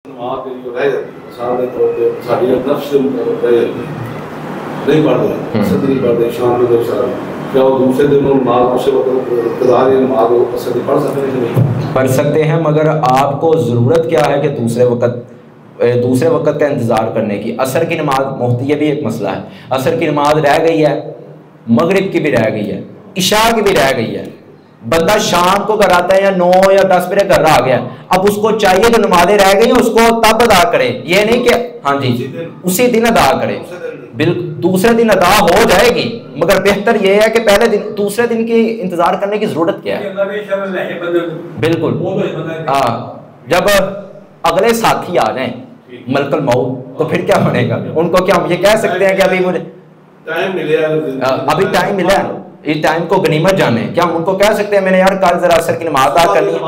نماز جو رہ جاتی ہے مثال کے طور پہ ساری نفس رہ جاتی ہے نہیں پڑھتے اثر نہیں پڑھتے شام کو سارا کیا وہ دوسرے دنوں نماز اسے وقت اقتدار نماز اثر نہیں پڑھ سکتے کہ نہیں پڑھ سکتے ہیں، مگر آپ کو ضرورت کیا ہے کہ دوسرے وقت کا انتظار کرنے کی؟ عصر کی نماز یہ بھی ایک مسئلہ ہے، عصر کی نماز رہ گئی ہے، مغرب کی بھی رہ گئی ہے، عشاء کی بھی رہ گئی ہے، بندہ شام کو گھر آتا ہے یا 9 یا 10 بجے گھر آ گیا، اب اس کو چاہیے تو نمازیں رہ گئی ہیں اس کو تب ادا کرے، یہ نہیں کہ ہاں جی اسی دن ادا کرے، بالکل دوسرے دن ادا ہو جائے گی، مگر بہتر یہ ہے کہ پہلے دن دوسرے دن کی انتظار کرنے کی ضرورت کیا ہے؟ بالکل ہاں، جب اگلے ساتھی آ جائیں ملک الموت تو پھر کیا بنے گا؟ ان کو کیا ہم یہ کہہ سکتے ہیں کہ ابھی مجھے ابھی ٹائم ملا ہے، اس ٹائم کو غنیمت جانے، کیا ہم ان کو کہہ سکتے ہیں میں نے یار کل ذرا عصر کی نماز ادا کرنی ہے؟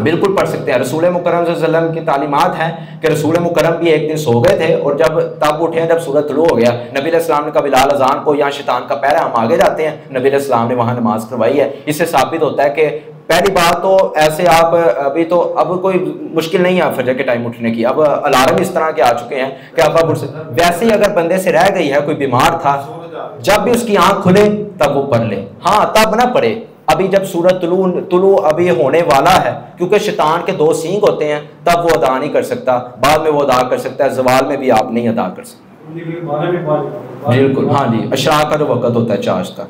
بالکل پڑھ سکتے ہیں۔ رسول مکرم صلی اللہ علیہ وسلم کی تعلیمات ہیں کہ رسول مکرم بھی ایک دن سو گئے تھے اور جب تب اٹھے جب سورج طلوع ہو گیا، نبی علیہ السلام نے کہا بلال اذان کو، یہاں شیطان کا پہرا، ہم آگے جاتے ہیں، نبی علیہ السلام نے وہاں نماز کروائی ہے۔ اس سے ثابت ہوتا ہے کہ پہلی بات تو ایسے آپ ابھی تو اب کوئی مشکل نہیں ہے فجر کے ٹائم اٹھنے کی، اب الارم اس طرح کے آ چکے ہیں کہ اب اٹھ سکتے۔ ویسے ہی اگر بندے سے رہ گئی ہے، کوئی بیمار تھا، جب بھی اس کی آنکھ کھلے تب وہ پڑھ لے، ہاں تب نہ پڑھے ابھی جب سورج طلوع ابھی ہونے والا ہے، کیونکہ شیطان کے 2 سینگ ہوتے ہیں، تب وہ ادا نہیں کر سکتا، بعد میں وہ ادا کر سکتا ہے، زوال میں بھی آپ نہیں ادا کر سکتے۔ بالکل ہاں جی، اشراق کا جو وقت ہوتا ہے 4 کا۔